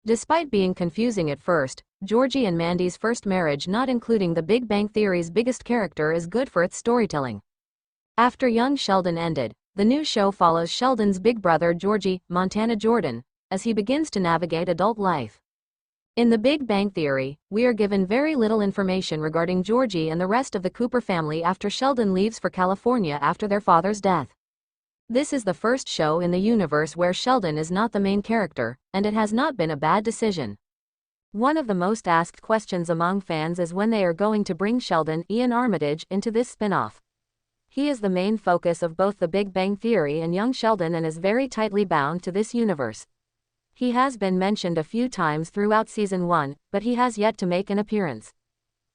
Despite being confusing at first, Georgie and Mandy's first marriage, not including the Big Bang Theory's biggest character, is good for its storytelling. After young Sheldon ended, the new show follows Sheldon's big brother Georgie, Montana Jordan, as he begins to navigate adult life. In The Big Bang Theory, we are given very little information regarding Georgie and the rest of the Cooper family after Sheldon leaves for California after their father's death. This is the first show in the universe where Sheldon is not the main character, and it has not been a bad decision. One of the most asked questions among fans is when they are going to bring Sheldon Ian Armitage into this spin-off. He is the main focus of both The Big Bang Theory and young Sheldon and is very tightly bound to this universe. He has been mentioned a few times throughout season 1, but he has yet to make an appearance.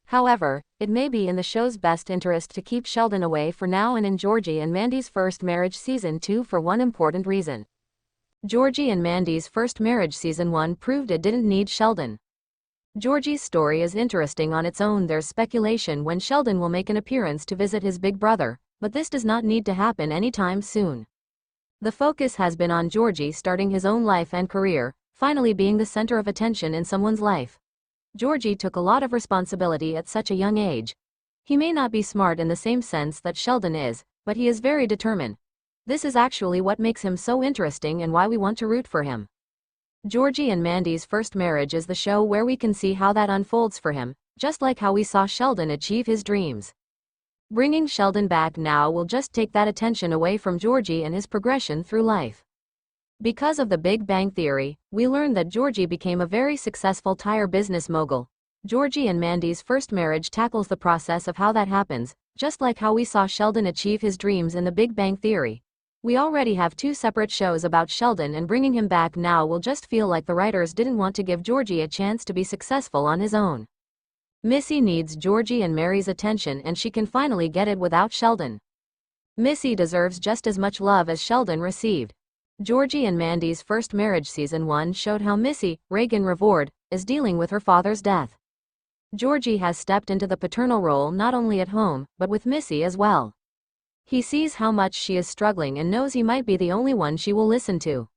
However, it may be in the show's best interest to keep Sheldon away for now and in Georgie and Mandy's first marriage season 2 for one important reason. Georgie and Mandy's first marriage season 1 proved it didn't need Sheldon. Georgie's story is interesting on its own. There's speculation when Sheldon will make an appearance to visit his big brother, but this does not need to happen anytime soon. The focus has been on Georgie starting his own life and career, finally being the center of attention in someone's life. Georgie took a lot of responsibility at such a young age. He may not be smart in the same sense that Sheldon is, but he is very determined. This is actually what makes him so interesting and why we want to root for him. Georgie and Mandy's first marriage is the show where we can see how that unfolds for him, just like how we saw Sheldon achieve his dreams. Bringing Sheldon back now will just take that attention away from Georgie and his progression through life. Because of The Big Bang Theory, we learn that Georgie became a very successful tire business mogul. Georgie and Mandy's first marriage tackles the process of how that happens, just like how we saw Sheldon achieve his dreams in The Big Bang Theory. We already have 2 separate shows about Sheldon, and bringing him back now will just feel like the writers didn't want to give Georgie a chance to be successful on his own. Missy needs Georgie and Mary's attention, and she can finally get it without Sheldon. Missy deserves just as much love as Sheldon received. Georgie and Mandy's first marriage season 1 showed how Missy, Reagan Reward, is dealing with her father's death. Georgie has stepped into the paternal role not only at home, but with Missy as well. He sees how much she is struggling and knows he might be the only one she will listen to.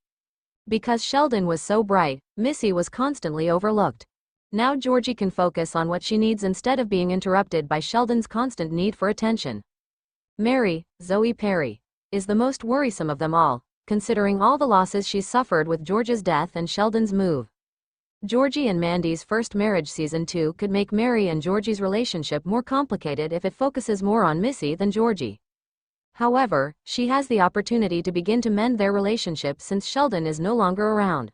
Because Sheldon was so bright, Missy was constantly overlooked. Now Georgie can focus on what she needs instead of being interrupted by Sheldon's constant need for attention. Mary, Zoe Perry, is the most worrisome of them all, considering all the losses she's suffered with George's death and Sheldon's move. Georgie and Mandy's first marriage season 2 could make Mary and Georgie's relationship more complicated if it focuses more on Missy than Georgie. However, she has the opportunity to begin to mend their relationship since Sheldon is no longer around.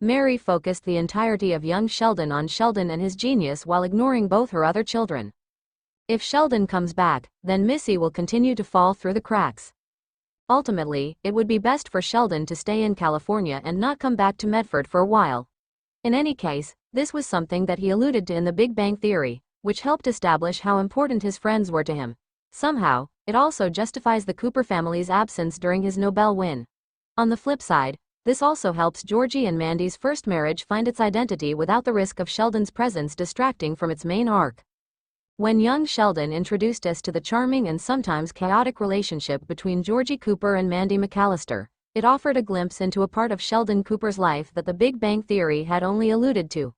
Mary focused the entirety of young Sheldon on Sheldon and his genius while ignoring both her other children. If Sheldon comes back, then Missy will continue to fall through the cracks. Ultimately, it would be best for Sheldon to stay in California and not come back to Medford for a while. In any case, this was something that he alluded to in The Big Bang Theory, which helped establish how important his friends were to him. Somehow, it also justifies the Cooper family's absence during his Nobel win. On the flip side, this also helps Georgie and Mandy's first marriage find its identity without the risk of Sheldon's presence distracting from its main arc. When young Sheldon introduced us to the charming and sometimes chaotic relationship between Georgie Cooper and Mandy McAllister, it offered a glimpse into a part of Sheldon Cooper's life that The Big Bang Theory had only alluded to.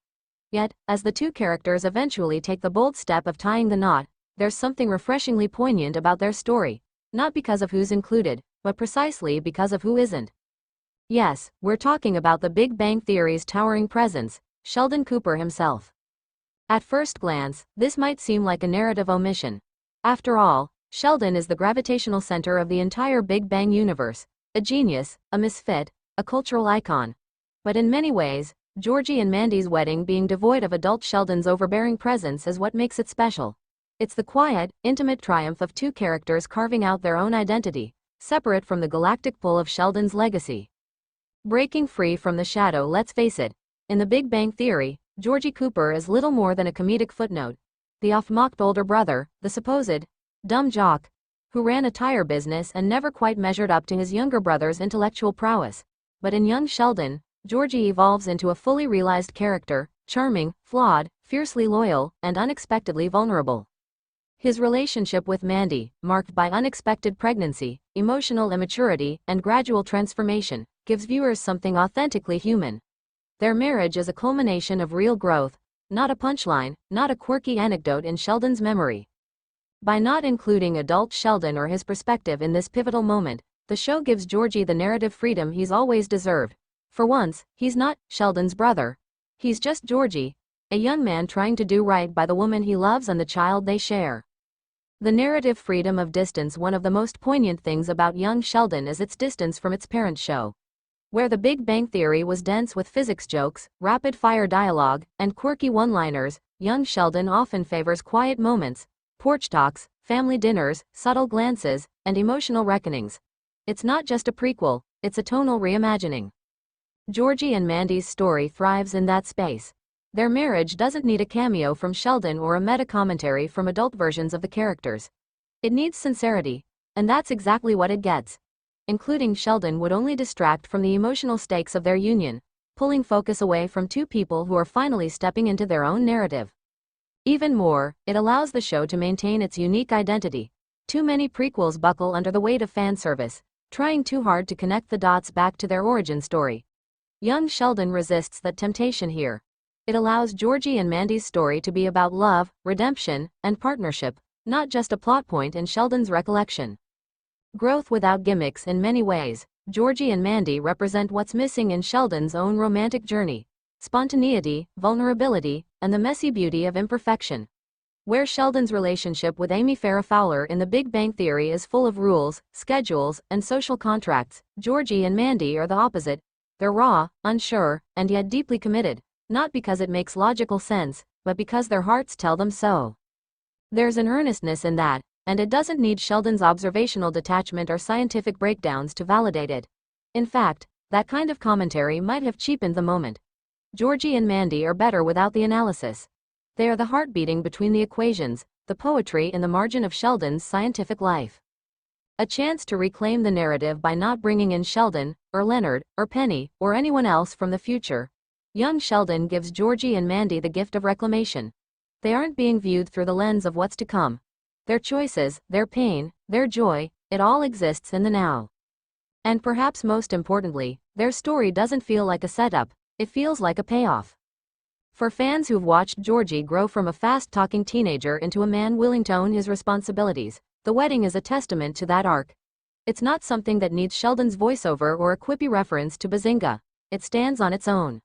Yet, as the 2 characters eventually take the bold step of tying the knot, there's something refreshingly poignant about their story, not because of who's included, but precisely because of who isn't. Yes, we're talking about The Big Bang Theory's towering presence, Sheldon Cooper himself. At first glance, this might seem like a narrative omission. After all, Sheldon is the gravitational center of the entire Big Bang universe, a genius, a misfit, a cultural icon. But in many ways, Georgie and Mandy's wedding being devoid of adult Sheldon's overbearing presence is what makes it special. It's the quiet, intimate triumph of 2 characters carving out their own identity, separate from the galactic pull of Sheldon's legacy. Breaking free from the shadow, let's face it, in The Big Bang Theory, Georgie Cooper is little more than a comedic footnote. The oft-mocked older brother, the supposed dumb jock, who ran a tire business and never quite measured up to his younger brother's intellectual prowess. But in young Sheldon, Georgie evolves into a fully realized character, charming, flawed, fiercely loyal, and unexpectedly vulnerable. His relationship with Mandy, marked by unexpected pregnancy, emotional immaturity, and gradual transformation, gives viewers something authentically human. Their marriage is a culmination of real growth, not a punchline, not a quirky anecdote in Sheldon's memory. By not including adult Sheldon or his perspective in this pivotal moment, the show gives Georgie the narrative freedom he's always deserved. For once, he's not Sheldon's brother. He's just Georgie, a young man trying to do right by the woman he loves and the child they share. The narrative freedom of distance. One of the most poignant things about young Sheldon is its distance from its parent show. Where The Big Bang Theory was dense with physics jokes, rapid-fire dialogue, and quirky one-liners, young Sheldon often favors quiet moments, porch talks, family dinners, subtle glances, and emotional reckonings. It's not just a prequel, it's a tonal reimagining. Georgie and Mandy's story thrives in that space. Their marriage doesn't need a cameo from Sheldon or a meta-commentary from adult versions of the characters. It needs sincerity, and that's exactly what it gets. Including Sheldon would only distract from the emotional stakes of their union, pulling focus away from two people who are finally stepping into their own narrative. Even more, it allows the show to maintain its unique identity. Too many prequels buckle under the weight of fan service, trying too hard to connect the dots back to their origin story. Young Sheldon resists that temptation here. It allows Georgie and Mandy's story to be about love, redemption, and partnership, not just a plot point in Sheldon's recollection. Growth without gimmicks. In many ways, Georgie and Mandy represent what's missing in Sheldon's own romantic journey: spontaneity, vulnerability, and the messy beauty of imperfection. Where Sheldon's relationship with Amy Farrah Fowler in The Big Bang Theory is full of rules, schedules, and social contracts, Georgie and Mandy are the opposite. They're raw, unsure, and yet deeply committed. Not because it makes logical sense, but because their hearts tell them so. There's an earnestness in that, and it doesn't need Sheldon's observational detachment or scientific breakdowns to validate it. In fact, that kind of commentary might have cheapened the moment. Georgie and Mandy are better without the analysis. They are the heart beating between the equations, the poetry in the margin of Sheldon's scientific life. A chance to reclaim the narrative by not bringing in Sheldon, or Leonard, or Penny, or anyone else from the future. Young Sheldon gives Georgie and Mandy the gift of reclamation. They aren't being viewed through the lens of what's to come. Their choices, their pain, their joy, it all exists in the now. And perhaps most importantly, their story doesn't feel like a setup, it feels like a payoff. For fans who've watched Georgie grow from a fast-talking teenager into a man willing to own his responsibilities, The Wedding is a testament to that arc. It's not something that needs Sheldon's voiceover or a quippy reference to Bazinga. It stands on its own.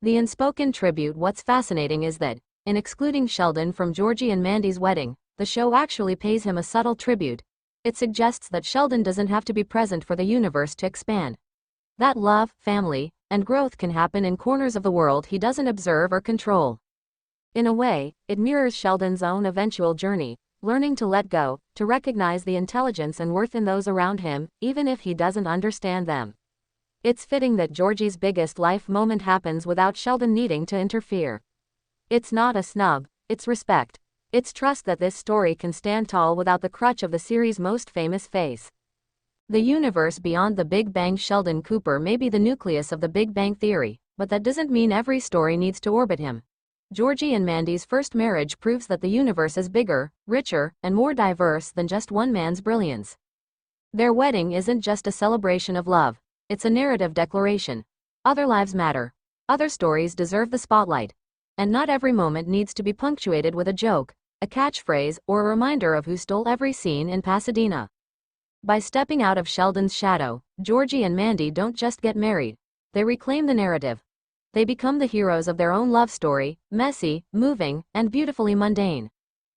The unspoken tribute. What's fascinating is that, in excluding Sheldon from Georgie and Mandy's wedding, the show actually pays him a subtle tribute. It suggests that Sheldon doesn't have to be present for the universe to expand. That love, family, and growth can happen in corners of the world he doesn't observe or control. In a way, it mirrors Sheldon's own eventual journey, learning to let go, to recognize the intelligence and worth in those around him, even if he doesn't understand them. It's fitting that Georgie's biggest life moment happens without Sheldon needing to interfere. It's not a snub, it's respect. It's trust that this story can stand tall without the crutch of the series' most famous face. The universe beyond the Big Bang. Sheldon Cooper may be the nucleus of the Big Bang Theory, but that doesn't mean every story needs to orbit him. Georgie and Mandy's first marriage proves that the universe is bigger, richer, and more diverse than just one man's brilliance. Their wedding isn't just a celebration of love, it's a narrative declaration. Other lives matter. Other stories deserve the spotlight. And not every moment needs to be punctuated with a joke, a catchphrase, or a reminder of who stole every scene in Pasadena. By stepping out of Sheldon's shadow, Georgie and Mandy don't just get married. They reclaim the narrative. They become the heroes of their own love story, messy, moving, and beautifully mundane.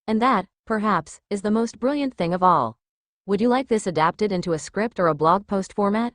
And that, perhaps, is the most brilliant thing of all. Would you like this adapted into a script or a blog post format?